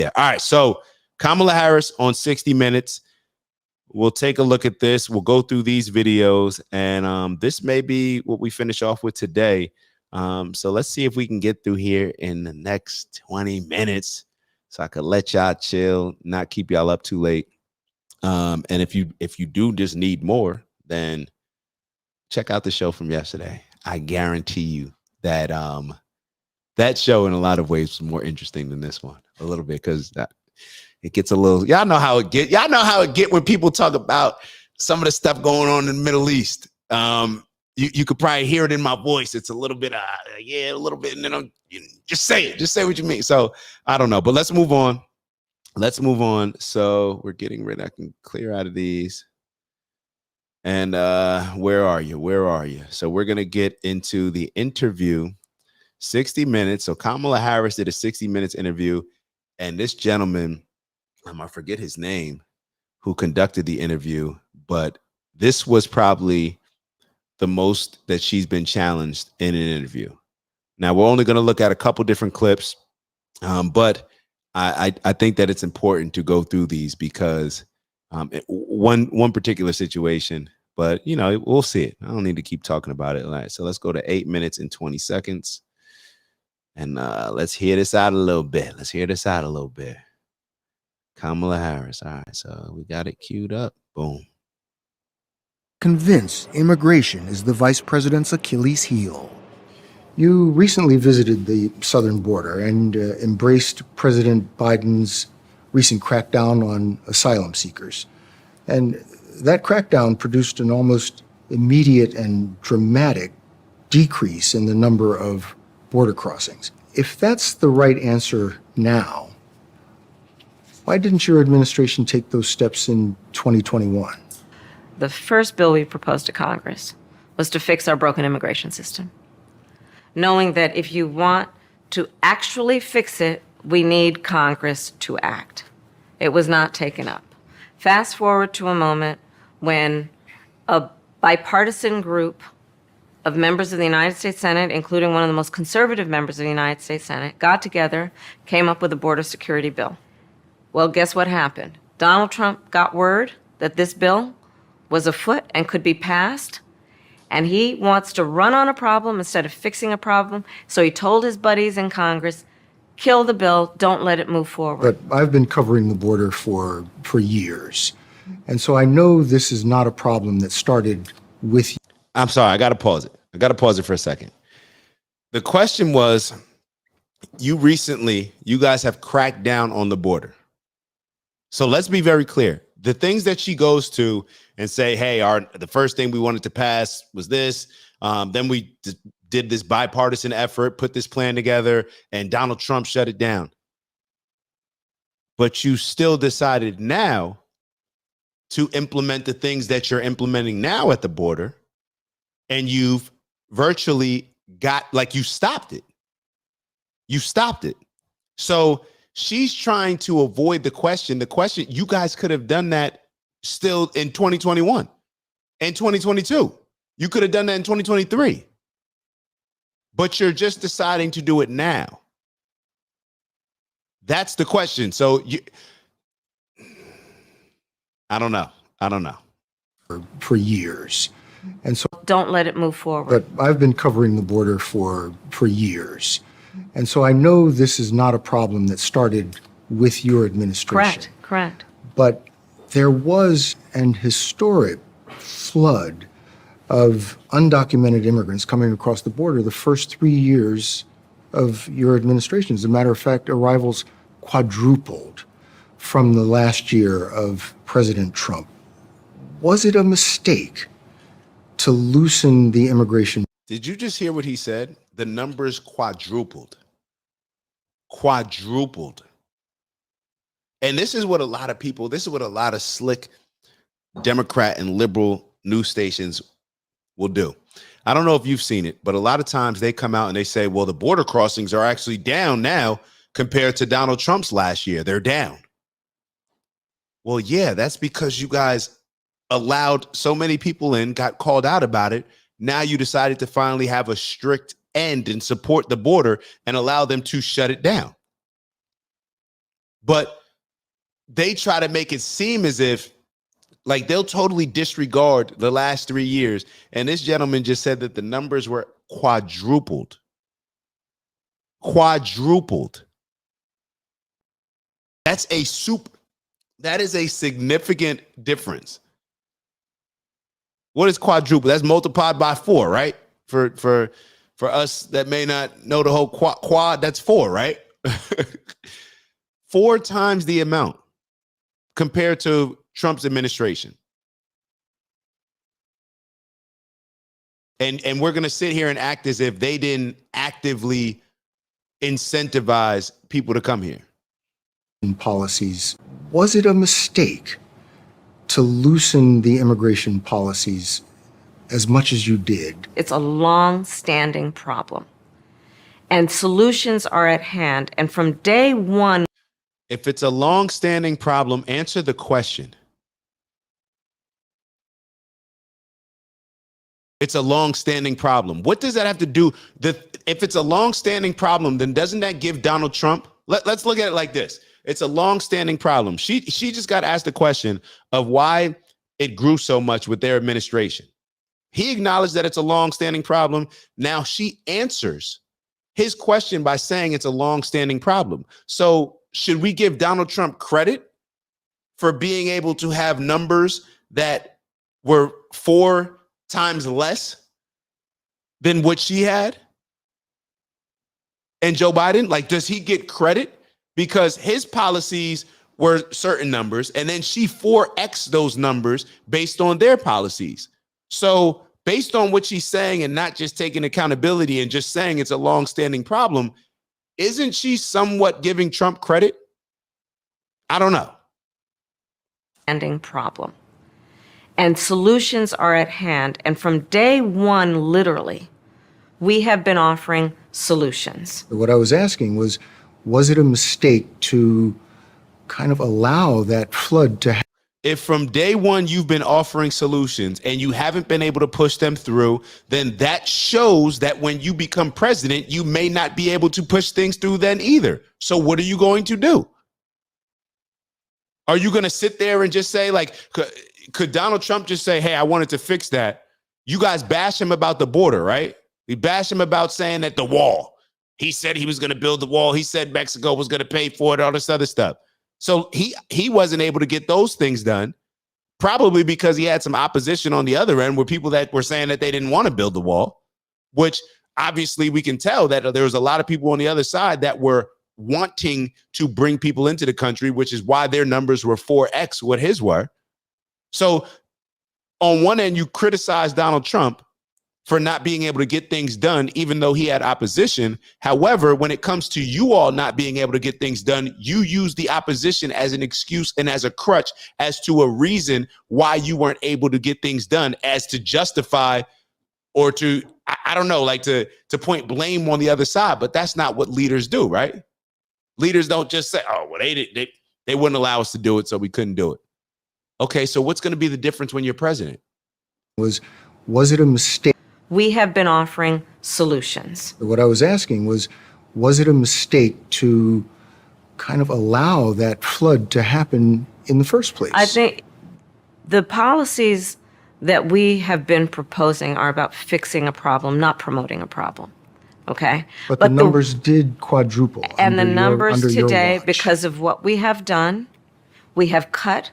Yeah. All right. So Kamala Harris on 60 Minutes. We'll take a look at this. We'll go through these videos, and this may be what we finish off with today. So let's see if we can get through here in the next 20 minutes so I could let y'all chill, not keep y'all up too late. And if you do just need more, then check out the show from yesterday. I guarantee you that that show in a lot of ways was more interesting than this one a little bit, because it gets a little, y'all know how it get when people talk about some of the stuff going on in the Middle East. You could probably hear it in my voice. It's a little bit, a little bit, and then just say what you mean. So I don't know, but let's move on. So we're getting rid. I can clear out of these. And where are you? So we're gonna get into the interview, 60 Minutes. So Kamala Harris did a 60 Minutes interview, and this gentleman, I forget his name, who conducted the interview, but this was probably the most that she's been challenged in an interview. Now, we're only going to look at a couple different clips, but I think that it's important to go through these because one particular situation, but we'll see it. I don't need to keep talking about it. All right, so let's go to 8 minutes and 20 seconds, and let's hear this out a little bit. Kamala Harris. All right, so we got it queued up. Boom. Convince immigration is the vice president's Achilles heel. You recently visited the southern border and embraced President Biden's recent crackdown on asylum seekers. And that crackdown produced an almost immediate and dramatic decrease in the number of border crossings. If that's the right answer now, why didn't your administration take those steps in 2021? The first bill we proposed to Congress was to fix our broken immigration system, knowing that if you want to actually fix it, we need Congress to act. It was not taken up. Fast forward to a moment when a bipartisan group of members of the United States Senate, including one of the most conservative members of the United States Senate, got together, came up with a border security bill. Well, guess what happened? Donald Trump got word that this bill was afoot and could be passed, and he wants to run on a problem instead of fixing a problem. So he told his buddies in Congress, kill the bill, don't let it move forward. But I've been covering the border for years, and so I know this is not a problem that started with you. I'm sorry, I got to pause it for a second. The question was, you guys have cracked down on the border. So let's be very clear. The things that she goes to and say, hey, the first thing we wanted to pass was this. Then we did this bipartisan effort, put this plan together, and Donald Trump shut it down. But you still decided now to implement the things that you're implementing now at the border, and you've virtually you stopped it. You stopped it. So she's trying to avoid the question. You guys could have done that still in 2021 and 2022. You could have done that in 2023. But you're just deciding to do it now. That's the question. So I don't know. For years. And so don't let it move forward. But I've been covering the border for years. And so I know this is not a problem that started with your administration. Correct. But there was an historic flood of undocumented immigrants coming across the border the first 3 years of your administration. As a matter of fact, arrivals quadrupled from the last year of President Trump. Was it a mistake to loosen the immigration? Did you just hear what he said? The numbers quadrupled. And this is what a lot of slick Democrat and liberal news stations will do. I don't know if you've seen it, but a lot of times they come out and they say, well, the border crossings are actually down now compared to Donald Trump's last year. They're down. Well, yeah, that's because you guys allowed so many people in, got called out about it. Now you decided to finally have a strict end and support the border and allow them to shut it down. But they try to make it seem as if like they'll totally disregard the last 3 years. And this gentleman just said that the numbers were quadrupled. Quadrupled. That is a significant difference. What is quadruple? That's multiplied by 4, right? For us that may not know the whole quad, that's 4, right? 4 times the amount compared to Trump's administration. And we're going to sit here and act as if they didn't actively incentivize people to come here. Policies. Was it a mistake to loosen the immigration policies as much as you did? It's a long-standing problem, and solutions are at hand. And from day one, if it's a long-standing problem, answer the question. It's a long-standing problem. What does that have to do? If it's a long-standing problem, then doesn't that give Donald Trump? Let's look at it like this. It's a long-standing problem. She just got asked the question of why it grew so much with their administration. He acknowledged that it's a long-standing problem. Now she answers his question by saying it's a long-standing problem. So should we give Donald Trump credit for being able to have numbers that were 4 times less than what she had? And Joe Biden, like, does he get credit because his policies were certain numbers and then she 4x those numbers based on their policies? So based on what she's saying and not just taking accountability and just saying it's a long-standing problem, isn't she somewhat giving Trump credit? I don't know. Standing problem. And solutions are at hand. And from day one, literally, we have been offering solutions. What I was asking was it a mistake to kind of allow that flood to happen? If from day one you've been offering solutions and you haven't been able to push them through, then that shows that when you become president, you may not be able to push things through then either. So what are you going to do? Are you going to sit there and just say, like, could Donald Trump just say, hey, I wanted to fix that? You guys bash him about the border, right? We bash him about saying that the wall. He said he was going to build the wall. He said Mexico was going to pay for it, all this other stuff. So he wasn't able to get those things done, probably because he had some opposition on the other end where people that were saying that they didn't want to build the wall, which obviously we can tell that there was a lot of people on the other side that were wanting to bring people into the country, which is why their numbers were 4x what his were. So on one end, you criticize Donald Trump for not being able to get things done, even though he had opposition. However, when it comes to you all not being able to get things done, you use the opposition as an excuse and as a crutch as to a reason why you weren't able to get things done, as to justify or to, I don't know, like to point blame on the other side. But that's not what leaders do, right? Leaders don't just say, oh, well, they wouldn't allow us to do it, so we couldn't do it. Okay, so what's going to be the difference when you're president? Was it a mistake? We have been offering solutions. What I was asking was it a mistake to kind of allow that flood to happen in the first place? I think the policies that we have been proposing are about fixing a problem, not promoting a problem. Okay? But the numbers did quadruple. And the numbers under your today, watch. because of what we have done, we have cut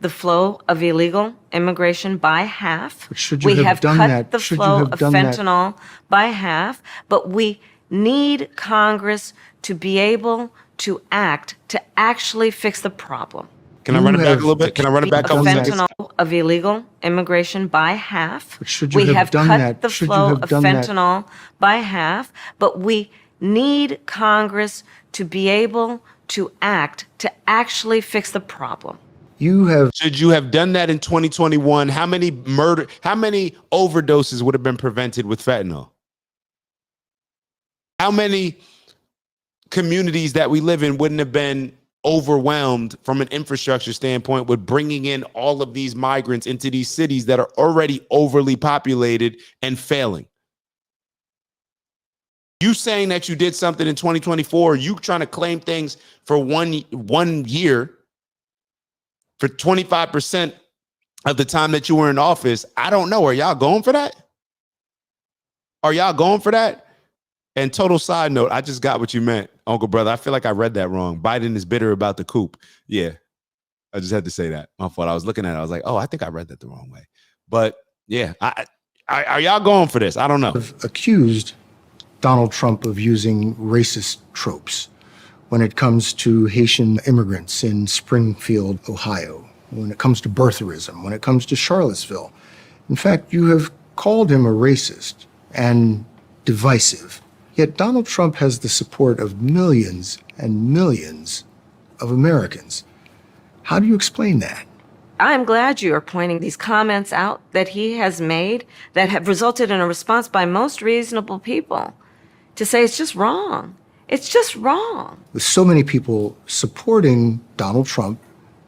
the flow of illegal immigration by half. But should you we have done cut that? the Should you flow have of done that? fentanyl by half, but we need Congress to be able to act to actually fix the problem. Can I run it back a little bit? Can I run it back a Of couple seconds? fentanyl of illegal immigration by half. But should you we have done cut that? the Should you flow have of done that? fentanyl by half, but we need Congress to be able to act to actually fix the problem. Should you have done that in 2021? How many overdoses would have been prevented with fentanyl? How many communities that we live in wouldn't have been overwhelmed from an infrastructure standpoint with bringing in all of these migrants into these cities that are already overly populated and failing? You saying that you did something in 2024, you trying to claim things for one year for 25% of the time that you were in office. I don't know. Are y'all going for that? Are y'all going for that? And total side note, I just got what you meant, Uncle Brother. I feel like I read that wrong. Biden is bitter about the coup. Yeah, I just had to say that. My fault. I was looking at it. I was like, oh, I think I read that the wrong way. But yeah, are y'all going for this? I don't know. Accused Donald Trump of using racist tropes when it comes to Haitian immigrants in Springfield, Ohio, when it comes to birtherism, when it comes to Charlottesville. In fact, you have called him a racist and divisive. Yet Donald Trump has the support of millions and millions of Americans. How do you explain that? I'm glad you are pointing these comments out that he has made that have resulted in a response by most reasonable people to say it's just wrong. It's just wrong. With so many people supporting Donald Trump,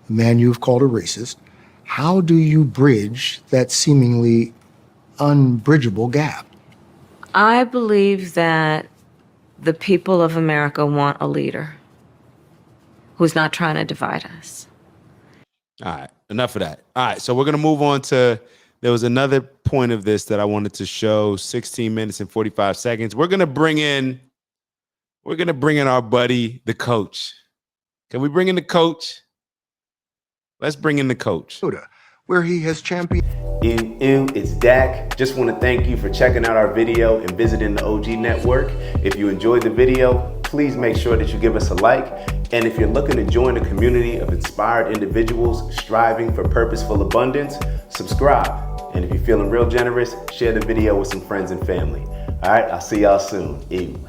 a man you have called a racist, how do you bridge that seemingly unbridgeable gap? I believe that the people of America want a leader who's not trying to divide us. All right, enough of that. All right, so we're going to move on to, there was another point of this that I wanted to show, 16 minutes and 45 seconds. We're going to bring in our buddy, the coach. Can we bring in the coach? Let's bring in the coach. Where he has championed. It's Dak. Just want to thank you for checking out our video and visiting the OG Network. If you enjoyed the video, please make sure that you give us a like. And if you're looking to join a community of inspired individuals striving for purposeful abundance, subscribe. And if you're feeling real generous, share the video with some friends and family. All right, I'll see y'all soon. Ew.